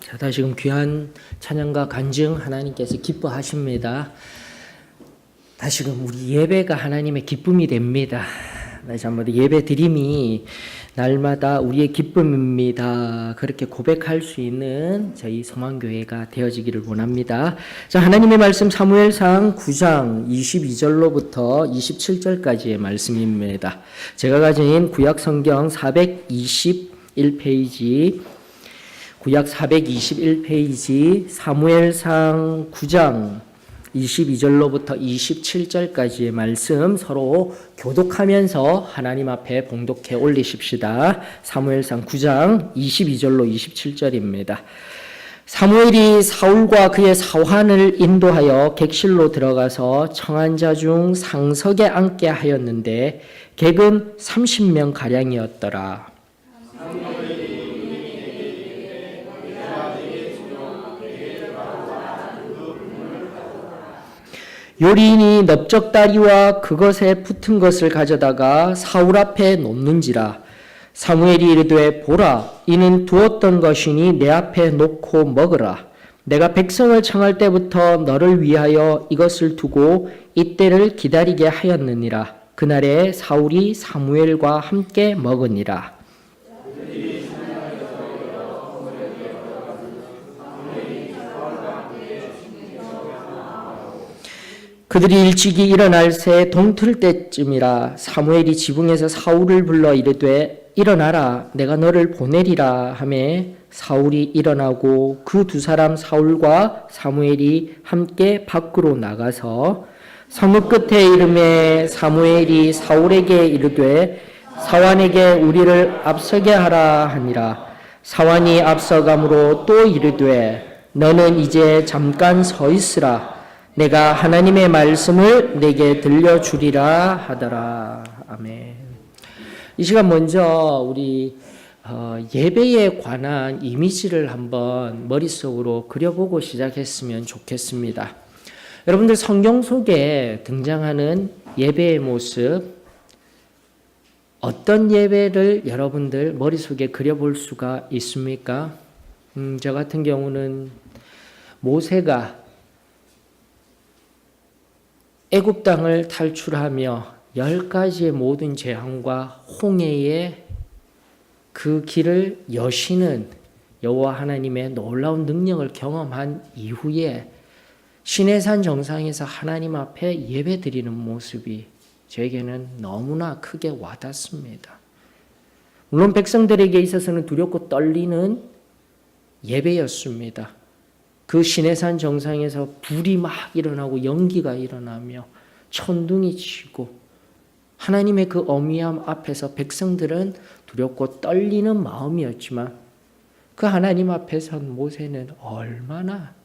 자, 다시금 귀한 찬양과 간증 하나님께서 기뻐하십니다. 다시금 우리 예배가 하나님의 기쁨이 됩니다. 다시 한번 예배 드림이 날마다 우리의 기쁨입니다. 그렇게 고백할 수 있는 저희 소망교회가 되어지기를 원합니다. 자, 하나님의 말씀 사무엘상 9장 22절로부터 27절까지의 말씀입니다. 제가 가진 구약 성경 421페이지 구약 421페이지 사무엘상 9장 22절로부터 27절까지의 말씀 서로 교독하면서 하나님 앞에 봉독해 올리십시다. 사무엘상 9장 22절로 27절입니다. 사무엘이 사울과 그의 사환을 인도하여 객실로 들어가서 청한 자 중 상석에 앉게 하였는데 객은 30명 가량이었더라. 요리인이 넓적다리와 그것에 붙은 것을 가져다가 사울 앞에 놓는지라. 사무엘이 이르되 보라, 이는 두었던 것이니 내 앞에 놓고 먹으라. 내가 백성을 청할 때부터 너를 위하여 이것을 두고 이때를 기다리게 하였느니라. 그날에 사울이 사무엘과 함께 먹으니라. 그들이 일찍이 일어날 새 동틀 때쯤이라. 사무엘이 지붕에서 사울을 불러 이르되 일어나라, 내가 너를 보내리라 하매 사울이 일어나고 그 두 사람 사울과 사무엘이 함께 밖으로 나가서 성읍 끝에 이르매 사무엘이 사울에게 이르되 사환에게 우리를 앞서게 하라 하니라. 사환이 앞서감으로 또 이르되 너는 이제 잠깐 서 있으라. 내가 하나님의 말씀을 내게 들려주리라 하더라. 아멘. 이 시간 먼저 우리 예배에 관한 이미지를 한번 머릿속으로 그려보고 시작했으면 좋겠습니다. 여러분들 성경 속에 등장하는 예배의 모습, 어떤 예배를 여러분들 머릿속에 그려볼 수가 있습니까? 저 같은 경우는 모세가 애굽 땅을 탈출하며 10가지의 모든 재앙과 홍해의 그 길을 여시는 여호와 하나님의 놀라운 능력을 경험한 이후에 시내산 정상에서 하나님 앞에 예배드리는 모습이 저에게는 너무나 크게 와닿습니다. 물론 백성들에게 있어서는 두렵고 떨리는 예배였습니다. 그 시내산 정상에서 불이 막 일어나고 연기가 일어나며 천둥이 치고 하나님의 그 어미함 앞에서 백성들은 두렵고 떨리는 마음이었지만 그 하나님 앞에 선 모세는 얼마나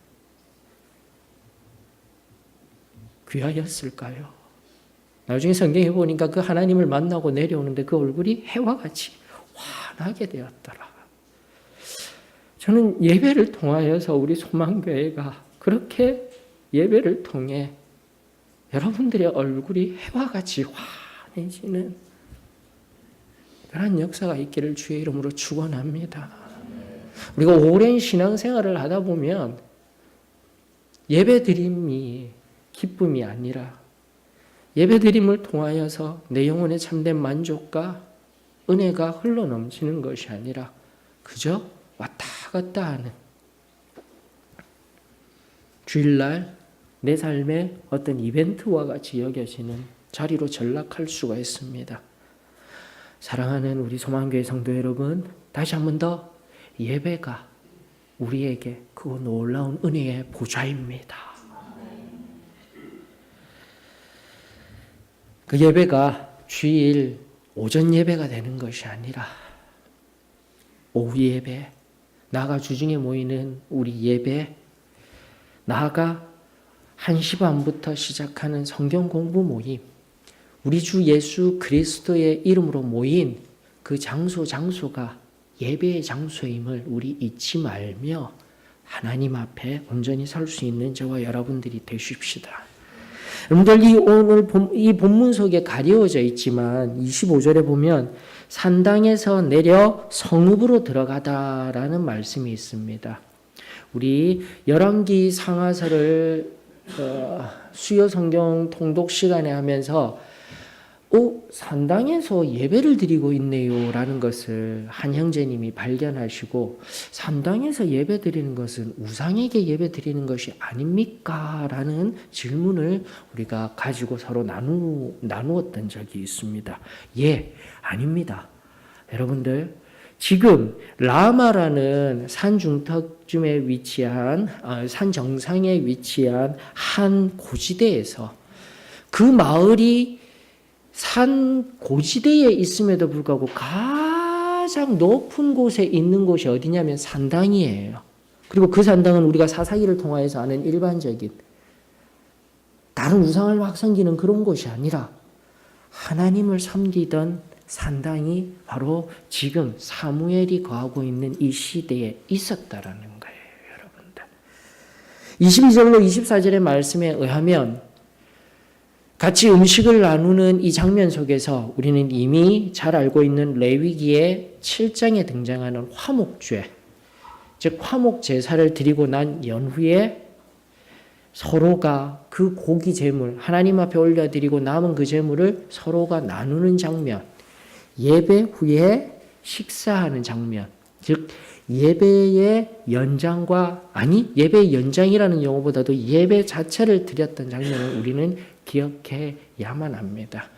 귀하였을까요? 나중에 성경에 보니까 그 하나님을 만나고 내려오는데 그 얼굴이 해와 같이 환하게 되었더라. 저는 예배를 통하여서 우리 소망교회가 그렇게 예배를 통해 여러분들의 얼굴이 해와 같이 환해지는 그런 역사가 있기를 주의 이름으로 축원합니다. 우리가 오랜 신앙생활을 하다 보면 예배드림이 기쁨이 아니라 예배드림을 통하여서 내 영혼의 참된 만족과 은혜가 흘러넘치는 것이 아니라 그저 왔다 갔다 하는 주일날 내 삶의 어떤 이벤트와 같이 여겨지는 자리로 전락할 수가 있습니다. 사랑하는 우리 소망교회 성도 여러분, 다시 한 번 더 예배가 우리에게 그 놀라운 은혜의 보좌입니다. 그 예배가 주일 오전 예배가 되는 것이 아니라 오후 예배, 나아가 주중에 모이는 우리 예배, 나아가 1시 반부터 시작하는 성경 공부 모임, 우리 주 예수 그리스도의 이름으로 모인 그 장소가 예배의 장소임을 우리 잊지 말며 하나님 앞에 온전히 설 수 있는 저와 여러분들이 되십시다. 여러분들 오늘 이 본문 속에 가려져 있지만 25절에 보면 산당에서 내려 성읍으로 들어가다라는 말씀이 있습니다. 우리 열왕기 상하서를 수요 성경 통독 시간에 하면서 산당에서 예배를 드리고 있네요 라는 것을 한 형제님이 발견하시고, 산당에서 예배 드리는 것은 우상에게 예배 드리는 것이 아닙니까? 라는 질문을 우리가 가지고 서로 나누었던 적이 있습니다. 예, 아닙니다. 여러분들, 지금 라마라는 산 중턱쯤에 위치한 산 정상에 위치한 한 고지대에서, 그 마을이 산 고지대에 있음에도 불구하고 가장 높은 곳에 있는 곳이 어디냐면 산당이에요. 그리고 그 산당은 우리가 사사기를 통하여서 아는 일반적인 다른 우상을 막 섬기는 그런 곳이 아니라 하나님을 섬기던 산당이 바로 지금 사무엘이 거하고 있는 이 시대에 있었다라는 거예요, 여러분들. 22절로 24절의 말씀에 의하면 같이 음식을 나누는 이 장면 속에서 우리는 이미 잘 알고 있는 레위기의 7장에 등장하는 화목죄, 즉 화목 제사를 드리고 난 연후에 서로가 그 고기 제물 하나님 앞에 올려드리고 남은 그 제물을 서로가 나누는 장면, 예배 후에 식사하는 장면, 즉 예배의 연장과, 아니 예배의 연장이라는 용어보다도 예배 자체를 드렸던 장면을 우리는 기억해야만 합니다.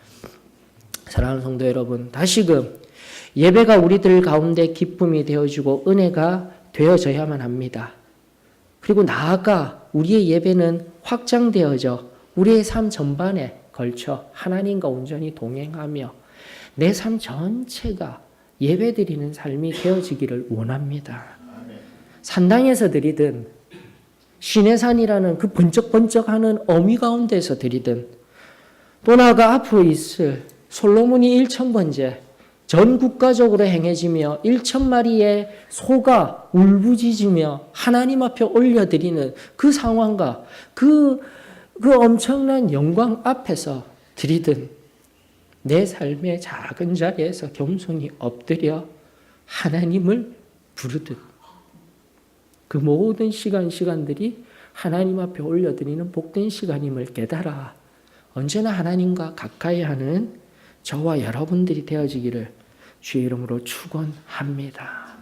사랑하는 성도 여러분, 다시금 예배가 우리들 가운데 기쁨이 되어지고 은혜가 되어져야만 합니다. 그리고 나아가 우리의 예배는 확장되어져 우리의 삶 전반에 걸쳐 하나님과 온전히 동행하며 내 삶 전체가 예배드리는 삶이 되어지기를 원합니다. 산당에서 드리든 시내산이라는 그 번쩍번쩍하는 어미 가운데서 드리든, 또 나아가 앞으로 있을 솔로몬이 1000번째 전 국가적으로 행해지며 1000마리의 소가 울부짖으며 하나님 앞에 올려드리는 그 상황과 그 엄청난 영광 앞에서 드리든, 내 삶의 작은 자리에서 겸손히 엎드려 하나님을 부르듯, 그 모든 시간들이 하나님 앞에 올려드리는 복된 시간임을 깨달아 언제나 하나님과 가까이 하는 저와 여러분들이 되어지기를 주의 이름으로 축원합니다.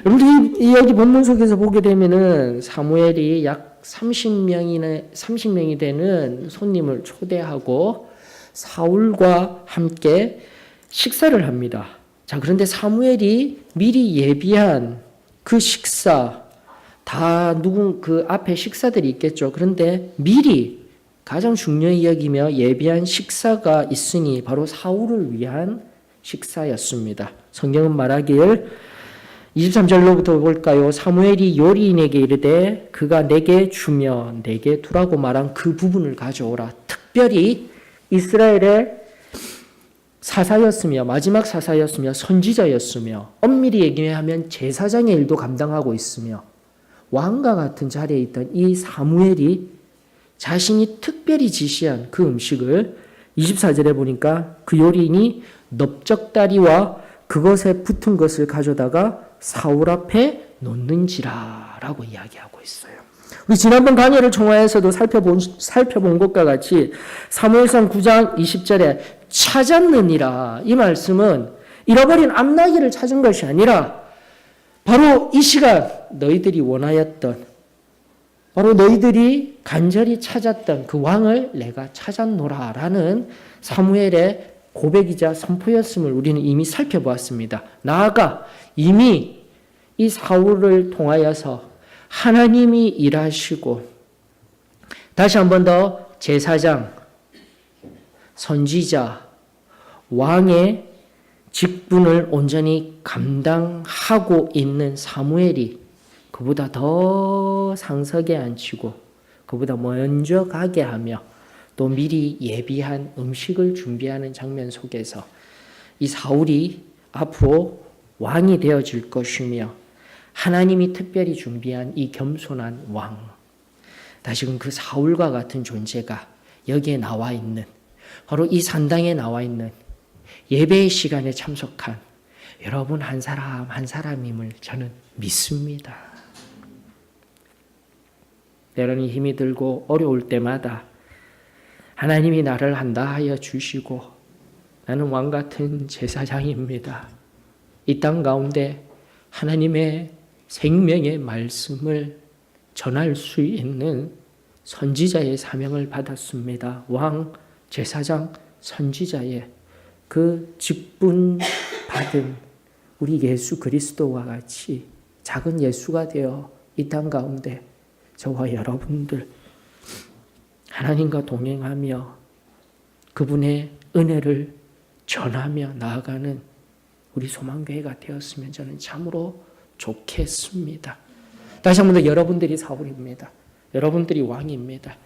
우리 여기 본문 속에서 보게 되면은 사무엘이 약 30명이 되는 손님을 초대하고 사울과 함께 식사를 합니다. 자, 그런데 사무엘이 미리 예비한 그 식사, 그 앞에 식사들이 있겠죠. 그런데 미리 가장 중요히 여기며 예비한 식사가 있으니 바로 사울을 위한 식사였습니다. 성경은 말하길 23절로부터 볼까요? 사무엘이 요리인에게 이르되 그가 내게 주며 내게 두라고 말한 그 부분을 가져오라. 특별히 이스라엘의 사사였으며 마지막 사사였으며 선지자였으며 엄밀히 얘기하면 제사장의 일도 감당하고 있으며 왕과 같은 자리에 있던 이 사무엘이 자신이 특별히 지시한 그 음식을 24절에 보니까 그 요리인이 넓적다리와 그것에 붙은 것을 가져다가 사울 앞에 놓는지라 라고 이야기하고 있어요. 우리 지난번 강의를 총화해서도 살펴본 것과 같이 사무엘상 9장 20절에 찾았느니라, 이 말씀은 잃어버린 암나귀를 찾은 것이 아니라 바로 이 시간 너희들이 원하였던, 바로 너희들이 간절히 찾았던 그 왕을 내가 찾았노라 라는 사무엘의 고백이자 선포였음을 우리는 이미 살펴보았습니다. 나아가 이미 이 사울을 통하여서 하나님이 일하시고 다시 한 번 더 제사장, 선지자, 왕의 직분을 온전히 감당하고 있는 사무엘이 그보다 더 상석에 앉히고 그보다 먼저 가게 하며 또 미리 예비한 음식을 준비하는 장면 속에서 이 사울이 앞으로 왕이 되어질 것이며 하나님이 특별히 준비한 이 겸손한 왕, 다시금 그 사울과 같은 존재가 여기에 나와 있는, 바로 이 산당에 나와 있는 예배의 시간에 참석한 여러분 한 사람 한 사람임을 저는 믿습니다. 때로는 힘이 들고 어려울 때마다 하나님이 나를 한다하여 주시고 나는 왕같은 제사장입니다. 이 땅 가운데 하나님의 생명의 말씀을 전할 수 있는 선지자의 사명을 받았습니다. 왕, 제사장, 선지자의 그 직분 받은 우리 예수 그리스도와 같이 작은 예수가 되어 이 땅 가운데 저와 여러분들 하나님과 동행하며 그분의 은혜를 전하며 나아가는 우리 소망교회가 되었으면 저는 참으로 좋겠습니다. 다시 한번 더 여러분들이 사울입니다. 여러분들이 왕입니다.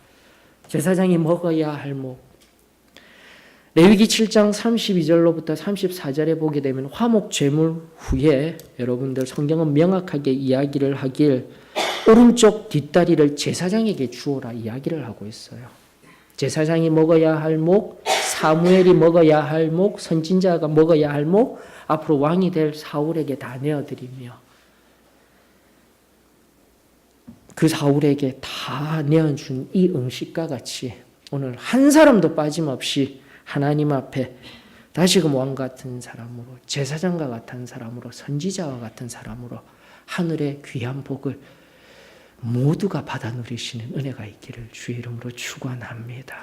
제사장이 먹어야 할 목. 레위기 7장 32절로부터 34절에 보게 되면 화목 제물 후에 여러분들 성경은 명확하게 이야기를 하길 오른쪽 뒷다리를 제사장에게 주어라 이야기를 하고 있어요. 제사장이 먹어야 할 목, 사무엘이 먹어야 할 목, 선지자가 먹어야 할 목, 앞으로 왕이 될 사울에게 다 내어드리며 그 사울에게 다 내어준 이 음식과 같이 오늘 한 사람도 빠짐없이 하나님 앞에 다시금 왕 같은 사람으로, 제사장과 같은 사람으로, 선지자와 같은 사람으로 하늘의 귀한 복을 모두가 받아 누리시는 은혜가 있기를 주의 이름으로 축원합니다.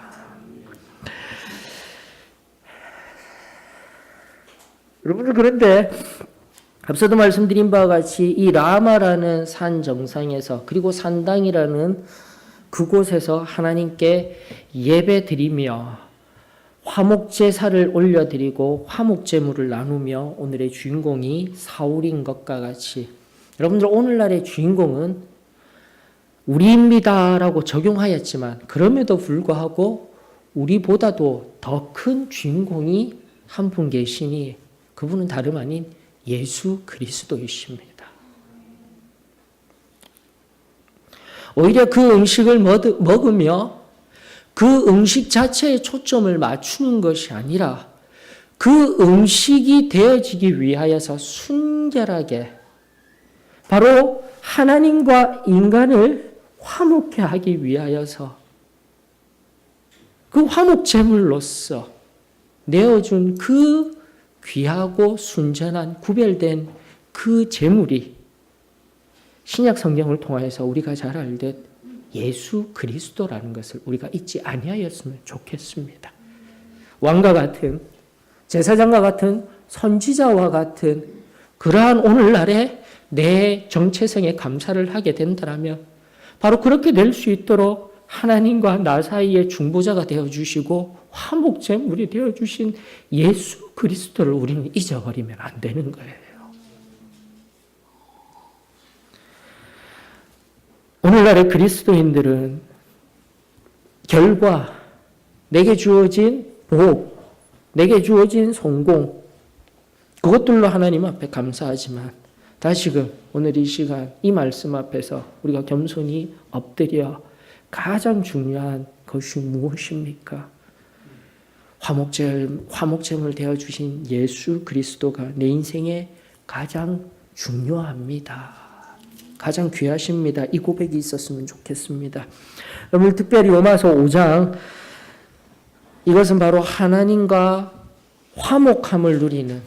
여러분들, 그런데 앞서도 말씀드린 바와 같이 이 라마라는 산 정상에서 그리고 산당이라는 그곳에서 하나님께 예배드리며 화목제사를 올려드리고 화목제물을 나누며 오늘의 주인공이 사울인 것과 같이 여러분들 오늘날의 주인공은 우리입니다라고 적용하였지만 그럼에도 불구하고 우리보다도 더 큰 주인공이 한 분 계시니 그분은 다름 아닌 예수 그리스도이십니다. 오히려 그 음식을 먹으며 그 음식 자체에 초점을 맞추는 것이 아니라 그 음식이 되어지기 위하여서 순결하게 바로 하나님과 인간을 화목케 하기 위하여서 그 화목 제물로서 내어준 그 귀하고 순전한 구별된 그 제물이 신약 성경을 통하여서 우리가 잘 알듯 예수 그리스도라는 것을 우리가 잊지 아니하였으면 좋겠습니다. 왕과 같은 제사장과 같은 선지자와 같은 그러한 오늘날의 내 정체성에 감사를 하게 된다면 바로 그렇게 될 수 있도록 하나님과 나 사이의 중보자가 되어주시고 화목제물이 되어주신 예수 그리스도를 우리는 잊어버리면 안 되는 거예요. 오늘날의 그리스도인들은 결과, 내게 주어진 복, 내게 주어진 성공, 그것들로 하나님 앞에 감사하지만 다시금 오늘 이 시간 이 말씀 앞에서 우리가 겸손히 엎드려 가장 중요한 것이 무엇입니까? 화목제물 되어주신 예수 그리스도가 내 인생에 가장 중요합니다. 가장 귀하십니다. 이 고백이 있었으면 좋겠습니다. 여러분 특별히 로마서 5장 이것은 바로 하나님과 화목함을 누리는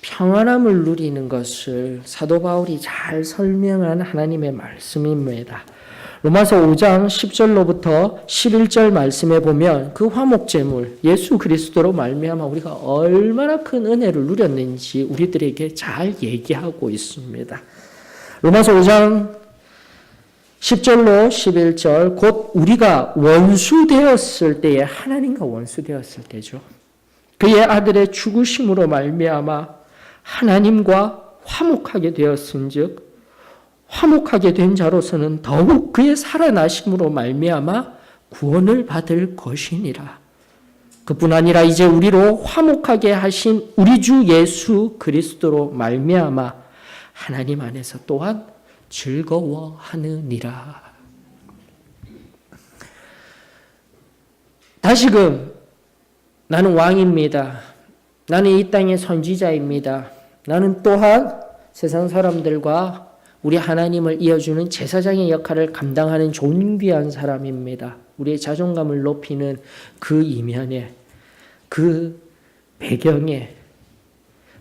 평안함을 누리는 것을 사도 바울이 잘 설명한 하나님의 말씀입니다. 로마서 5장 10절로부터 11절 말씀에 보면 그 화목제물 예수 그리스도로 말미암아 우리가 얼마나 큰 은혜를 누렸는지 우리들에게 잘 얘기하고 있습니다. 로마서 5장 10절로 11절 곧 우리가 원수되었을 때에 하나님과 원수되었을 때죠. 그의 아들의 죽으심으로 말미암아 하나님과 화목하게 되었은즉 화목하게 된 자로서는 더욱 그의 살아나심으로 말미암아 구원을 받을 것이니라. 그뿐 아니라 이제 우리로 화목하게 하신 우리 주 예수 그리스도로 말미암아 하나님 안에서 또한 즐거워하느니라. 다시금 나는 왕입니다. 나는 이 땅의 선지자입니다. 나는 또한 세상 사람들과 우리 하나님을 이어주는 제사장의 역할을 감당하는 존귀한 사람입니다. 우리의 자존감을 높이는 그 이면에, 그 배경에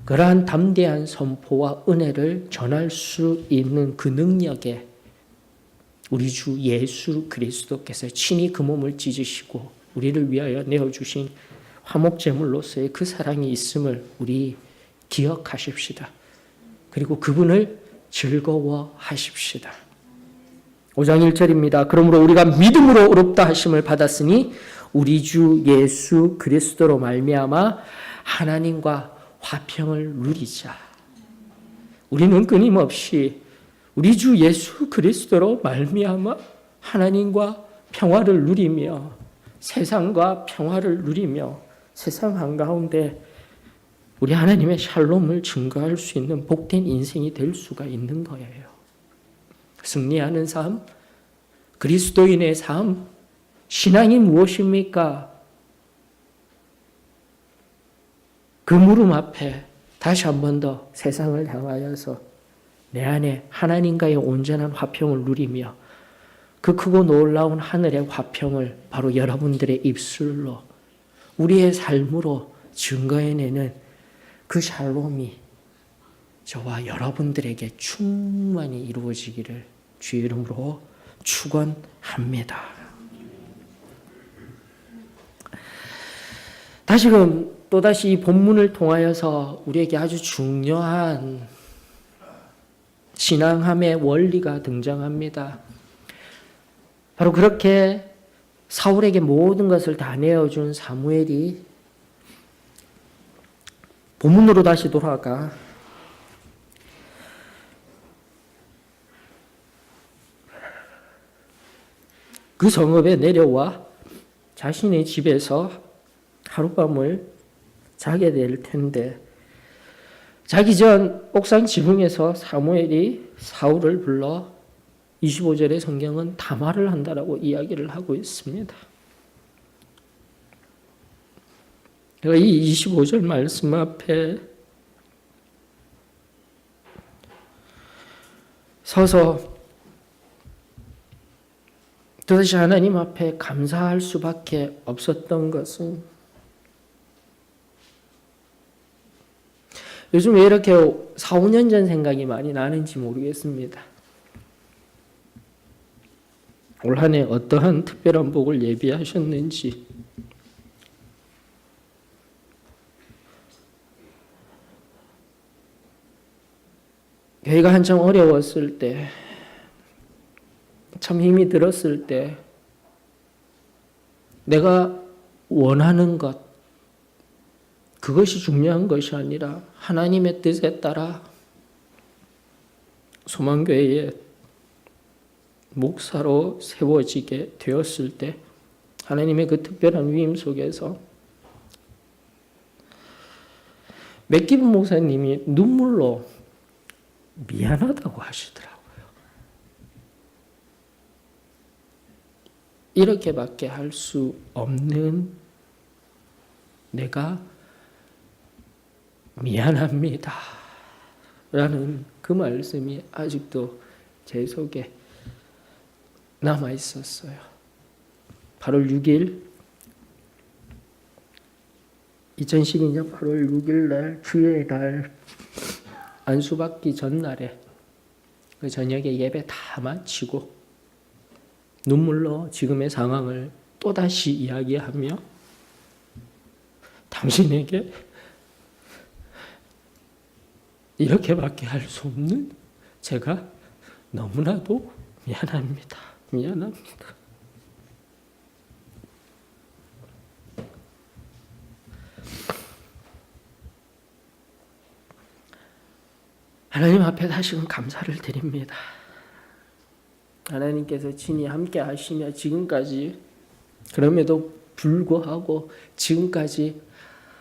그러한 담대한 선포와 은혜를 전할 수 있는 그 능력에 우리 주 예수 그리스도께서 친히 그 몸을 찢으시고 우리를 위하여 내어주신 화목제물로서의 그 사랑이 있음을 우리 기억하십시다. 그리고 그분을 즐거워하십시다. 5장 1절입니다. 그러므로 우리가 믿음으로 의롭다 하심을 받았으니 우리 주 예수 그리스도로 말미암아 하나님과 화평을 누리자. 우리는 끊임없이 우리 주 예수 그리스도로 말미암아 하나님과 평화를 누리며 세상과 평화를 누리며 세상 한가운데 우리 하나님의 샬롬을 증거할 수 있는 복된 인생이 될 수가 있는 거예요. 승리하는 삶, 그리스도인의 삶, 신앙이 무엇입니까? 그 물음 앞에 다시 한 번 더 세상을 향하여서 내 안에 하나님과의 온전한 화평을 누리며 그 크고 놀라운 하늘의 화평을 바로 여러분들의 입술로 우리의 삶으로 증거해내는 그 샬롬이 저와 여러분들에게 충만히 이루어지기를 주의 이름으로 축원합니다. 다시금 또다시 이 본문을 통하여서 우리에게 아주 중요한 신앙함의 원리가 등장합니다. 바로 그렇게 사울에게 모든 것을 다 내어준 사무엘이 본문으로 다시 돌아가 그 성읍에 내려와 자신의 집에서 하룻밤을 자게 될 텐데 자기 전 옥상 지붕에서 사무엘이 사울을 불러 25절의 성경은 담화를 한다라고 이야기를 하고 있습니다. 이 25절 말씀 앞에 서서 또다시 하나님 앞에 감사할 수밖에 없었던 것은 요즘 왜 이렇게 4, 5년 전 생각이 많이 나는지 모르겠습니다. 올 한 해 어떠한 특별한 복을 예비하셨는지 교회가 한참 어려웠을 때 참 힘이 들었을 때 내가 원하는 것 그것이 중요한 것이 아니라 하나님의 뜻에 따라 소망교회에 목사로 세워지게 되었을 때 하나님의 그 특별한 위임 속에서 맥기분 목사님이 눈물로 미안하다고 하시더라고요. 이렇게밖에 할 수 없는 내가 미안합니다. 라는 그 말씀이 아직도 제 속에 남아 있었어요. 8월 6일 2012년 8월 6일 날 주의 날 안수받기 전날에 그 저녁에 예배 다 마치고 눈물로 지금의 상황을 또다시 이야기하며 당신에게 이렇게밖에 할 수 없는 제가 너무나도 미안합니다. 미안합니다. 하나님 앞에 다시금 감사를 드립니다. 하나님께서 친히 함께 하시며 지금까지 그럼에도 불구하고 지금까지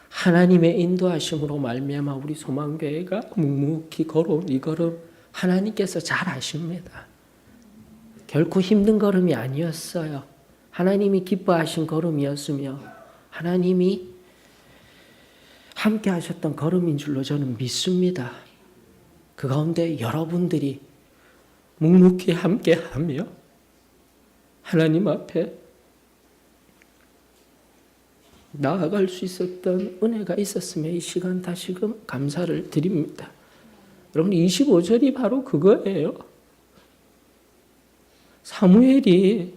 하나님의 인도하심으로 말미암아 우리 소망교회가 묵묵히 걸어온 이 걸음 하나님께서 잘 아십니다. 결코 힘든 걸음이 아니었어요. 하나님이 기뻐하신 걸음이었으며 하나님이 함께 하셨던 걸음인 줄로 저는 믿습니다. 그 가운데 여러분들이 묵묵히 함께하며 하나님 앞에 나아갈 수 있었던 은혜가 있었으며 이 시간 다시금 감사를 드립니다. 여러분 25절이 바로 그거예요. 사무엘이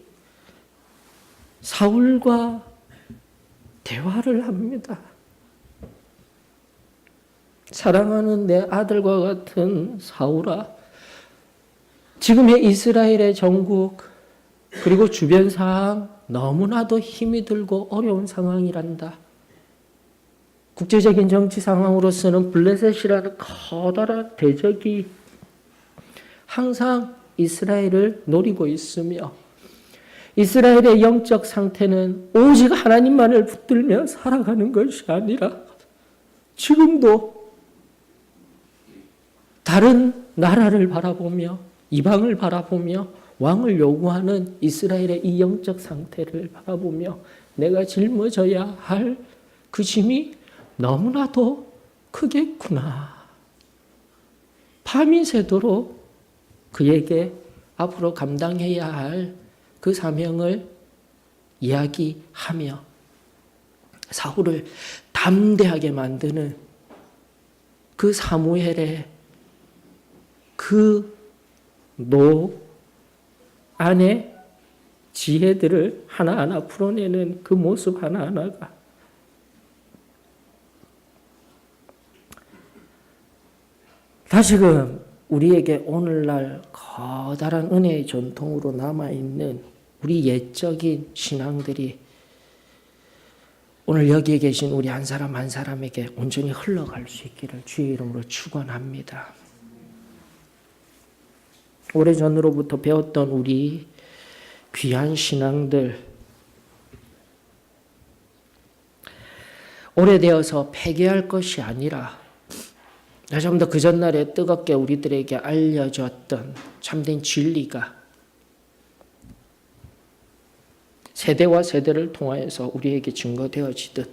사울과 대화를 합니다. 사랑하는 내 아들과 같은 사울아, 지금의 이스라엘의 전국 그리고 주변 상황 너무나도 힘이 들고 어려운 상황이란다. 국제적인 정치 상황으로서는 블레셋이라는 커다란 대적이 항상 이스라엘을 노리고 있으며 이스라엘의 영적 상태는 오직 하나님만을 붙들며 살아가는 것이 아니라 지금도 다른 나라를 바라보며 이방을 바라보며 왕을 요구하는 이스라엘의 이 영적 상태를 바라보며 내가 짊어져야 할 그 짐이 너무나도 크겠구나. 밤이 새도록 그에게 앞으로 감당해야 할 그 사명을 이야기하며 사울을 담대하게 만드는 그 사무엘의 그 안에 지혜들을 하나하나 풀어내는 그 모습 하나하나가 다시금 우리에게 오늘날 커다란 은혜의 전통으로 남아있는 우리 옛적인 신앙들이 오늘 여기에 계신 우리 한 사람 한 사람에게 온전히 흘러갈 수 있기를 주의 이름으로 축원합니다. 오래전으로부터 배웠던 우리 귀한 신앙들 오래되어서 폐기할 것이 아니라 좀 더 그 전날에 뜨겁게 우리들에게 알려졌던 참된 진리가 세대와 세대를 통하여서 우리에게 증거되어지듯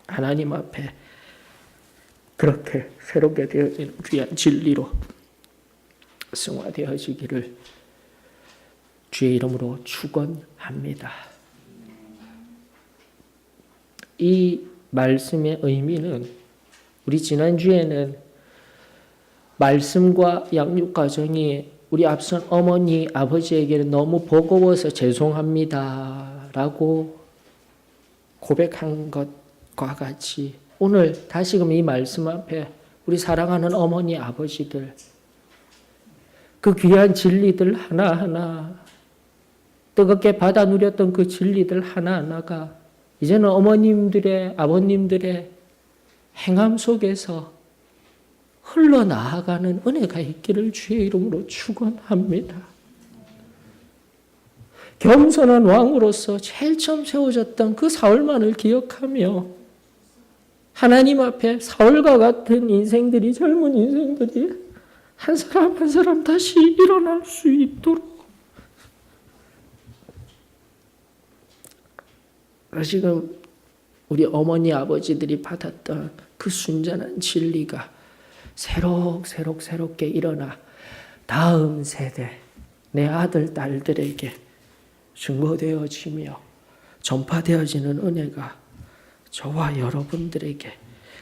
하나님 앞에 그렇게 새롭게 되어지는 귀한 진리로 승화되어지기를 주의 이름으로 축원합니다. 이 말씀의 의미는 우리 지난주에는 말씀과 양육 과정이 우리 앞선 어머니, 아버지에게는 너무 버거워서 죄송합니다 라고 고백한 것과 같이 오늘 다시금 이 말씀 앞에 우리 사랑하는 어머니, 아버지들 그 귀한 진리들 하나하나 뜨겁게 받아 누렸던 그 진리들 하나하나가 이제는 어머님들의 아버님들의 행함 속에서 흘러나아가는 은혜가 있기를 주의 이름으로 축원합니다. 겸손한 왕으로서 제일 처음 세워졌던 그 사울만을 기억하며 하나님 앞에 사울과 같은 인생들이 젊은 인생들이 한 사람 한 사람 다시 일어날 수 있도록 지금 우리 어머니 아버지들이 받았던 그 순전한 진리가 새롭게 일어나 다음 세대 내 아들 딸들에게 증거되어지며 전파되어지는 은혜가 저와 여러분들에게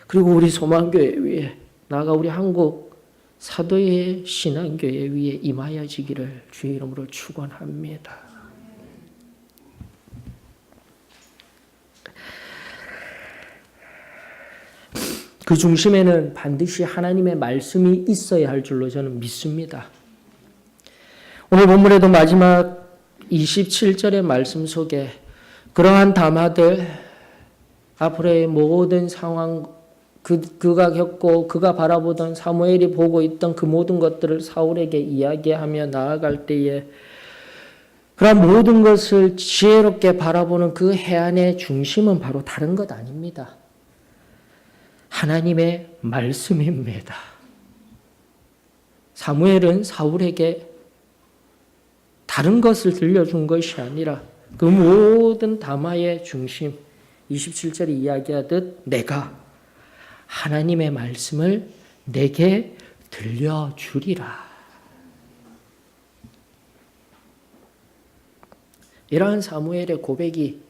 그리고 우리 소망교회 위에 나아가 우리 한국 사도의 신앙교회 위에 임하여지기를 주의 이름으로 축원합니다. 그 중심에는 반드시 하나님의 말씀이 있어야 할 줄로 저는 믿습니다. 오늘 본문에도 마지막 27절의 말씀 속에 그러한 담화들 앞으로의 모든 상황 그가 겪고 그가 바라보던 사무엘이 보고 있던 그 모든 것들을 사울에게 이야기하며 나아갈 때에 그런 모든 것을 지혜롭게 바라보는 그 해안의 중심은 바로 다른 것 아닙니다. 하나님의 말씀입니다. 사무엘은 사울에게 다른 것을 들려준 것이 아니라 그 모든 담화의 중심 27절에 이야기하듯 내가 하나님의 말씀을 내게 들려주리라. 이러한 사무엘의 고백이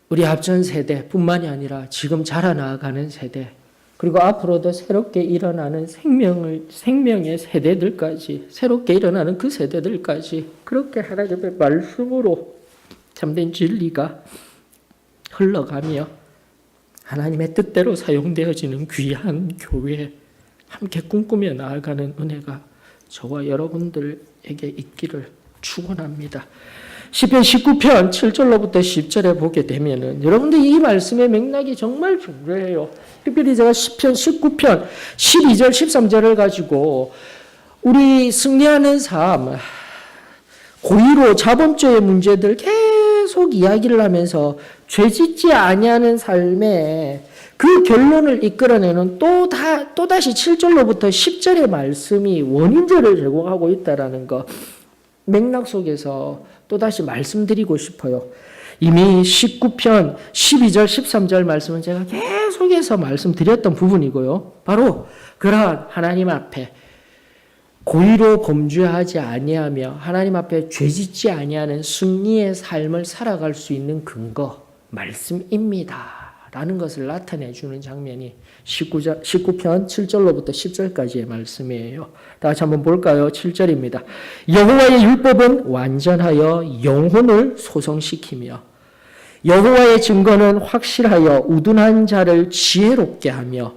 우리 앞전 세대뿐만이 아니라 지금 자라나가는 세대, 그리고 앞으로도 새롭게 일어나는 생명의 세대들까지, 새롭게 일어나는 그 세대들까지 그렇게 하나님의 말씀으로 참된 진리가 흘러가며 하나님의 뜻대로 사용되어지는 귀한 교회, 함께 꿈꾸며 나아가는 은혜가 저와 여러분들에게 있기를 축원합니다. 시편 19편 7절로부터 10절에 보게 되면은 여러분들 이 말씀의 맥락이 정말 중요해요. 특별히 제가 시편 19편 12절 13절을 가지고 우리 승리하는 삶, 고의로 자범죄의 문제들 계속 이야기를 하면서 죄짓지 아니하는 삶에 그 결론을 이끌어내는 또다시 7절로부터 10절의 말씀이 원인제를 제공하고 있다는 거, 맥락 속에서 또다시 말씀드리고 싶어요. 이미 19편 12절 13절 말씀은 제가 계속해서 말씀드렸던 부분이고요. 바로 그러한 하나님 앞에 고의로 범죄하지 아니하며 하나님 앞에 죄짓지 아니하는 승리의 삶을 살아갈 수 있는 근거, 말씀입니다 라는 것을 나타내주는 장면이 19편 7절로부터 10절까지의 말씀이에요. 다 같이 한번 볼까요? 7절입니다. 여호와의 율법은 완전하여 영혼을 소성시키며 여호와의 증거는 확실하여 우둔한 자를 지혜롭게 하며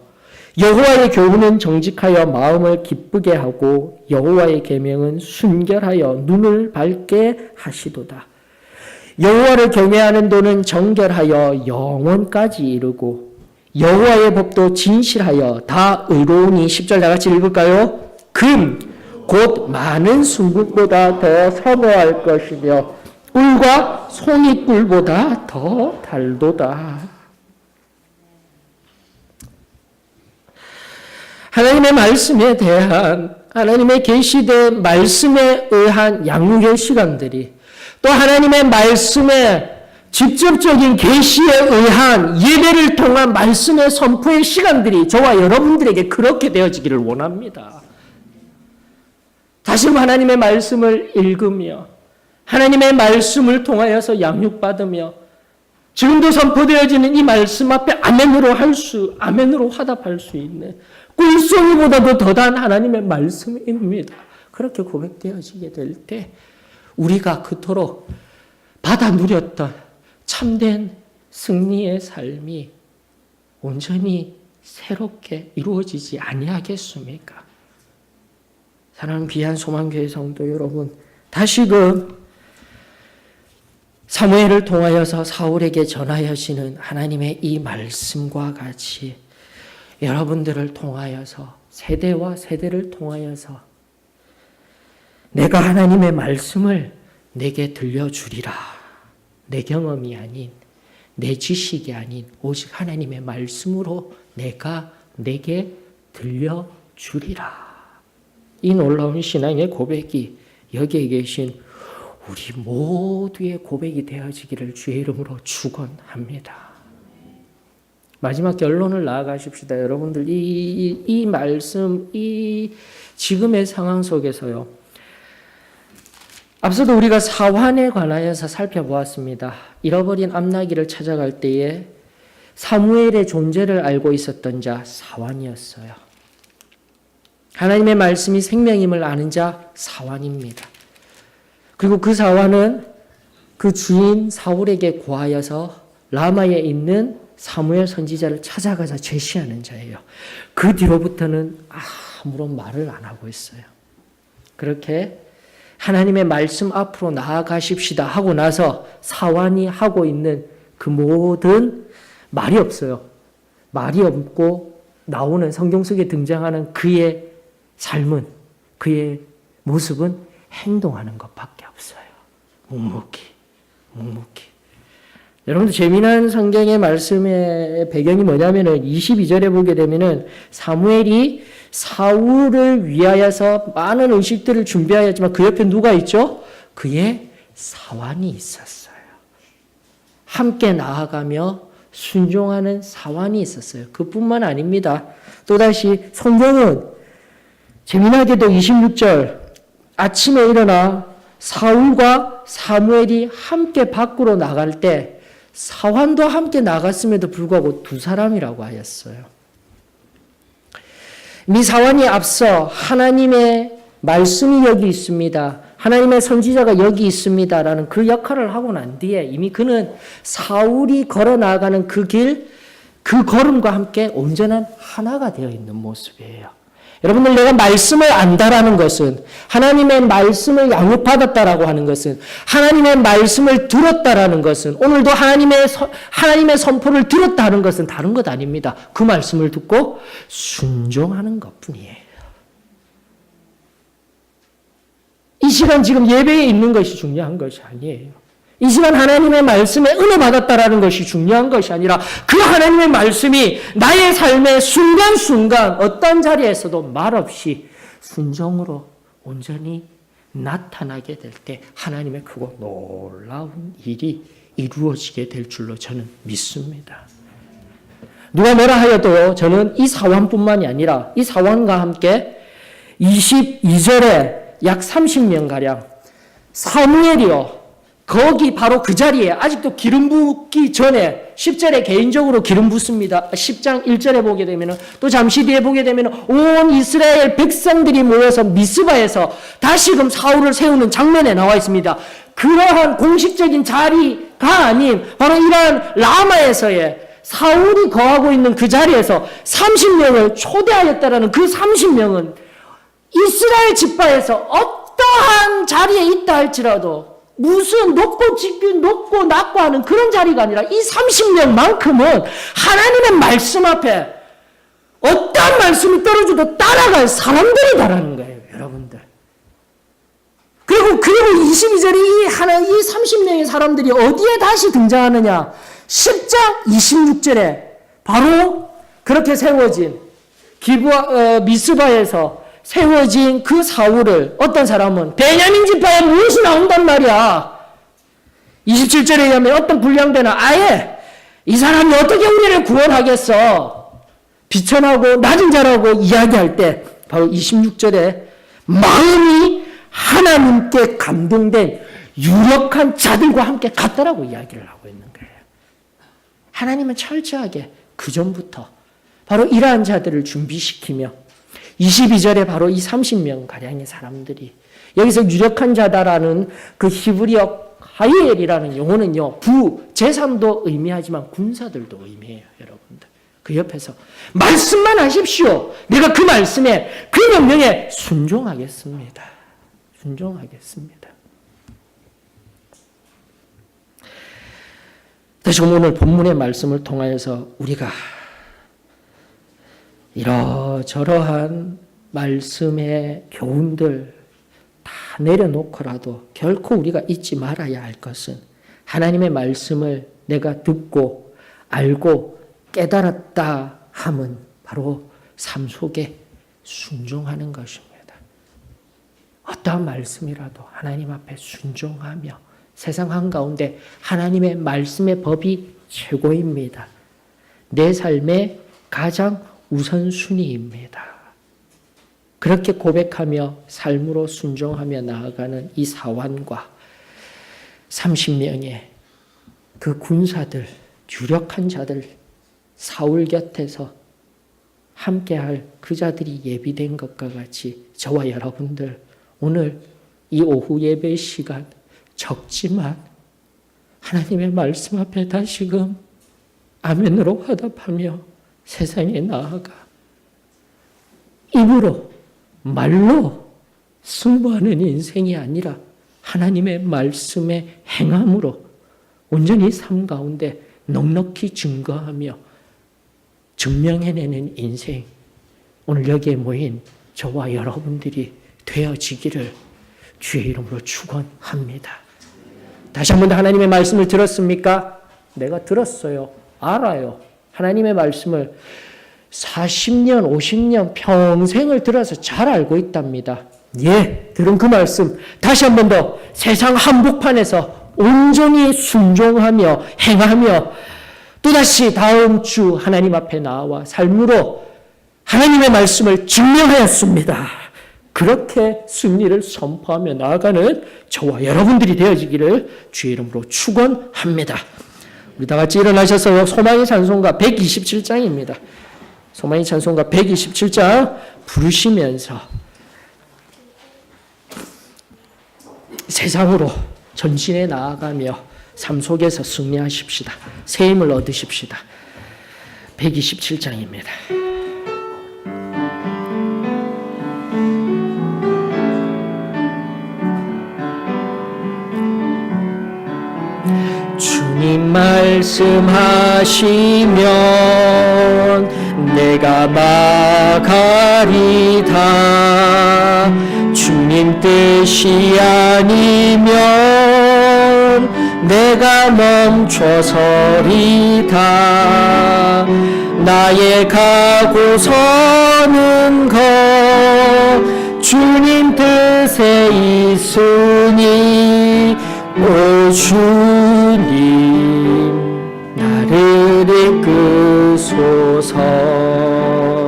여호와의 교훈은 정직하여 마음을 기쁘게 하고 여호와의 계명은 순결하여 눈을 밝게 하시도다. 여호와를 경외하는 도는 정결하여 영원까지 이르고 여호와의 법도 진실하여 다 의로우니 10절 다 같이 읽을까요? 금, 곧 많은 순금보다 더 선호할 것이며 꿀과 송이꿀보다 더 달도다. 하나님의 말씀에 대한, 하나님의 계시된 말씀에 의한 양육의 시간들이, 또 하나님의 말씀에 직접적인 계시에 의한 예배를 통한 말씀의 선포의 시간들이 저와 여러분들에게 그렇게 되어지기를 원합니다. 다시 하나님의 말씀을 읽으며 하나님의 말씀을 통하여서 양육받으며 지금도 선포되어지는 이 말씀 앞에 아멘으로 화답할 수 있는 꿀송이보다도 더한 하나님의 말씀입니다. 그렇게 고백되어지게 될 때 우리가 그토록 받아 누렸던 참된 승리의 삶이 온전히 새롭게 이루어지지 아니하겠습니까? 사랑하는 귀한 소망교회 성도 여러분, 다시금 사무엘을 통하여서 사울에게 전하여지는 하나님의 이 말씀과 같이 여러분들을 통하여서, 세대와 세대를 통하여서 내가 하나님의 말씀을 내게 들려주리라. 내 경험이 아닌, 내 지식이 아닌 오직 하나님의 말씀으로 내가 내게 들려주리라. 이 놀라운 신앙의 고백이 여기에 계신 우리 모두의 고백이 되어지기를 주의 이름으로 축원합니다. 마지막 결론을 나아가십시다. 여러분들 이 말씀, 이 지금의 상황 속에서요. 앞서도 우리가 사환에 관하여서 살펴보았습니다. 잃어버린 암나기를 찾아갈 때에 사무엘의 존재를 알고 있었던 자 사환이었어요. 하나님의 말씀이 생명임을 아는 자 사환입니다. 그리고 그 사환은 그 주인 사울에게 고하여서 라마에 있는 사무엘 선지자를 찾아가자 제시하는 자예요. 그 뒤로부터는 아무런 말을 안 하고 있어요. 그렇게 하나님의 말씀 앞으로 나아가십시다 하고 나서 사환이 하고 있는 그 모든 말이 없어요. 말이 없고 나오는 성경 속에 등장하는 그의 삶은, 그의 모습은 행동하는 것밖에 없어요. 묵묵히. 여러분들 재미난 성경의 말씀의 배경이 뭐냐면은 22절에 보게 되면은 사무엘이 사울을 위하여서 많은 음식들을 준비하였지만 그 옆에 누가 있죠? 그의 사환이 있었어요. 함께 나아가며 순종하는 사환이 있었어요. 그뿐만 아닙니다. 또다시 성경은 재미나게도 26절 아침에 일어나 사울과 사무엘이 함께 밖으로 나갈 때 사환도 함께 나갔음에도 불구하고 두 사람이라고 하였어요. 이 사환이 앞서 하나님의 말씀이 여기 있습니다, 하나님의 선지자가 여기 있습니다라는 그 역할을 하고 난 뒤에 이미 그는 사울이 걸어 나가는 그 길, 그 걸음과 함께 온전한 하나가 되어 있는 모습이에요. 여러분들, 내가 말씀을 안다라는 것은, 하나님의 말씀을 양육받았다라고 하는 것은, 하나님의 말씀을 들었다라는 것은, 오늘도 하나님의 선포를 들었다는 것은 다른 것 아닙니다. 그 말씀을 듣고 순종하는 것뿐이에요. 이 시간 지금 예배에 있는 것이 중요한 것이 아니에요. 이 시간 하나님의 말씀에 은혜 받았다라는 것이 중요한 것이 아니라 그 하나님의 말씀이 나의 삶의 순간순간 어떤 자리에서도 말없이 순종으로 온전히 나타나게 될 때 하나님의 크고 놀라운 일이 이루어지게 될 줄로 저는 믿습니다. 누가 뭐라 하여도 저는 이 사환뿐만이 아니라 이 사환과 함께 22절에 약 30명가량 사무엘이요, 거기 바로 그 자리에 아직도 기름 붓기 전에 10절에 개인적으로 기름 붓습니다. 10장 1절에 보게 되면, 또 잠시 뒤에 보게 되면 온 이스라엘 백성들이 모여서 미스바에서 다시금 사울을 세우는 장면에 나와 있습니다. 그러한 공식적인 자리가 아닌 바로 이러한 라마에서의 사울이 거하고 있는 그 자리에서 30명을 초대하였다라는 그 30명은 이스라엘 지파에서 어떠한 자리에 있다 할지라도 무슨 높고 낮고 하는 그런 자리가 아니라 이 30명만큼은 하나님의 말씀 앞에 어떠한 말씀이 떨어져도 따라갈 사람들이다라는 거예요, 여러분들. 그리고 22절에 이 30명의 사람들이 어디에 다시 등장하느냐? 10장 26절에 바로 그렇게 세워진 미스바에서 세워진 그 사울을 어떤 사람은 베냐민 지파에 무엇이 나온단 말이야. 27절에 의하면 어떤 불량배나 아예 이 사람이 어떻게 우리를 구원하겠어? 비천하고 낮은 자라고 이야기할 때 바로 26절에 마음이 하나님께 감동된 유력한 자들과 함께 갔다라고 이야기를 하고 있는 거예요. 하나님은 철저하게 그 전부터 바로 이러한 자들을 준비시키며 22절에 바로 이 30명 가량의 사람들이, 여기서 유력한 자다라는 그 히브리어 하이엘이라는 용어는요, 제사도 의미하지만 군사들도 의미해요, 여러분들. 그 옆에서 말씀만 하십시오. 내가 그 말씀에, 그 명령에 순종하겠습니다. 순종하겠습니다. 다시금 오늘 본문의 말씀을 통하여서 우리가 이러저러한 말씀의 교훈들 다 내려놓고라도 결코 우리가 잊지 말아야 할 것은 하나님의 말씀을 내가 듣고 알고 깨달았다 함은 바로 삶 속에 순종하는 것입니다. 어떠한 말씀이라도 하나님 앞에 순종하며 세상 한가운데 하나님의 말씀의 법이 최고입니다. 내 삶의 가장 우선순위입니다. 그렇게 고백하며 삶으로 순종하며 나아가는 이 사환과 30명의 그 군사들, 유력한 자들, 사울 곁에서 함께할 그 자들이 예비된 것과 같이 저와 여러분들 오늘 이 오후 예배 시간 적지만 하나님의 말씀 앞에 다시금 아멘으로 화답하며 세상에 나아가 입으로 말로 승부하는 인생이 아니라 하나님의 말씀의 행함으로 온전히 삶 가운데 넉넉히 증거하며 증명해내는 인생, 오늘 여기에 모인 저와 여러분들이 되어지기를 주의 이름으로 축원합니다. 다시 한 번 더 하나님의 말씀을 들었습니까? 내가 들었어요. 알아요. 하나님의 말씀을 40년, 50년, 평생을 들어서 잘 알고 있답니다. 예, 들은 그 말씀 다시 한 번 더 세상 한복판에서 온전히 순종하며 행하며 또다시 다음 주 하나님 앞에 나와 삶으로 하나님의 말씀을 증명하였습니다. 그렇게 승리를 선포하며 나아가는 저와 여러분들이 되어지기를 주의 이름으로 축원합니다. 우리 다 같이 일어나셔서 소망의 찬송가 127장입니다. 소망의 찬송가 127장 부르시면서 세상으로 전진해 나아가며 삶 속에서 승리하십시다. 새 힘을 얻으십시다. 127장입니다. 주님 말씀하시면 내가 막하리다. 주님 뜻이 아니면 내가 멈춰서리다. 나의 가고 서는 것 주님 뜻에 있으니 오 주님 나를 이끄소서.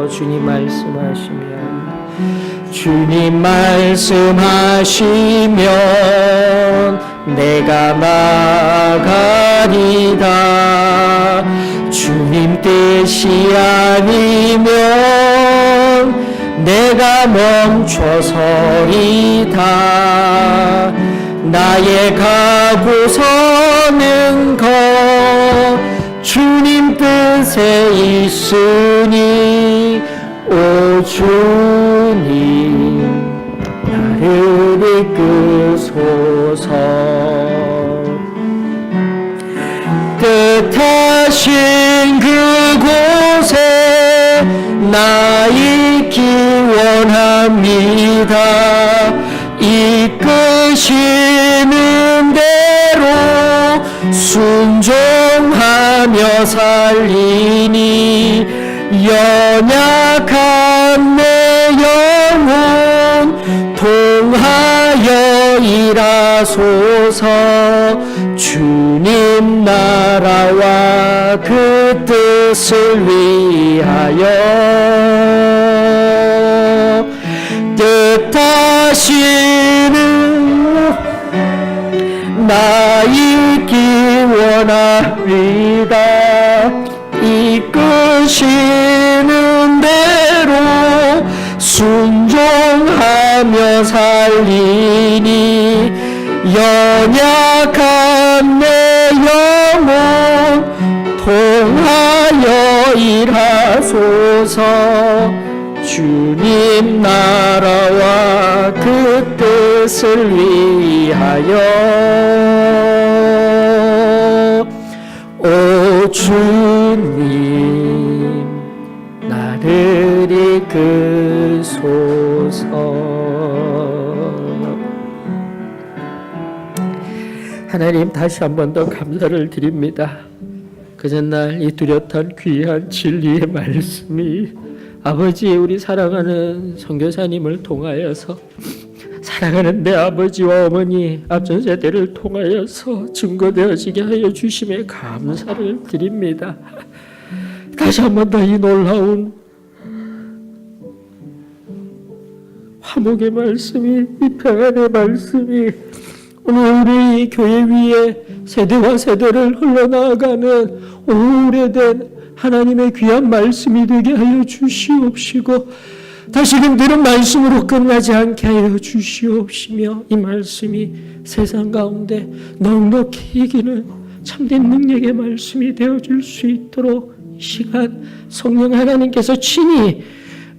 주님 말씀하시면 내가 나가리다. 주님 뜻이 아니면 내가 멈춰서리다. 나의 가고 서는 것 주님 뜻에 있으니 오 주님 나를 이끄소서. 뜻하신 그곳에 나 있기 원합니다. 이끄시는 대로 순종하며 살리니 연약한 내 영혼 통하여 일하소서. 주님 나라와 그 뜻을 위하여 뜻하시는 나 있기 원합니다. 이끄시는 대로 순종하며 살리니 연약한 내 영혼 통하여 일하소서. 주님 나라와 그 뜻을 위하여 오 주님 나를 이끄소서. 하나님 다시 한 번 더 감사를 드립니다. 그 전날 이 뚜렷한 귀한 진리의 말씀이 아버지 우리 사랑하는 선교사님을 통하여서 사랑하는 내 아버지와 어머니 앞선 세대를 통하여서 증거되어지게 하여 주심에 감사를 드립니다. 다시 한 번 더 이 놀라운 화목의 말씀이 이 평안의 말씀이 오늘 우리 교회 위에 세대와 세대를 흘러나가는 오래된 하나님의 귀한 말씀이 되게 하여 주시옵시고 다시금 들은 말씀으로 끝나지 않게 하여 주시옵시며 이 말씀이 세상 가운데 넉넉히 이기는 참된 능력의 말씀이 되어줄 수 있도록 이 시간 성령 하나님께서 친히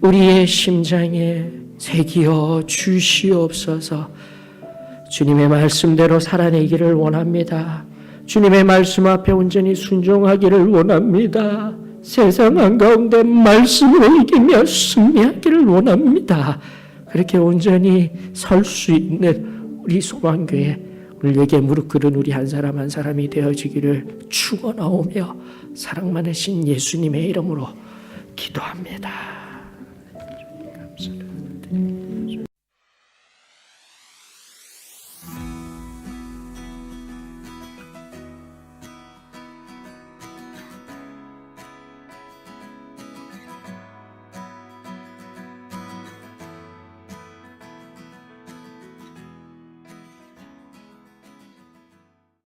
우리의 심장에 새기어 주시옵소서. 주님의 말씀대로 살아내기를 원합니다. 주님의 말씀 앞에 온전히 순종하기를 원합니다. 세상 한가운데 말씀으로 이기며 승리하기를 원합니다. 그렇게 온전히 설 수 있는 우리 소망교회 우리에게 무릎 꿇은 우리 한 사람 한 사람이 되어지기를 축원하오며 사랑 많으신 예수님의 이름으로 기도합니다.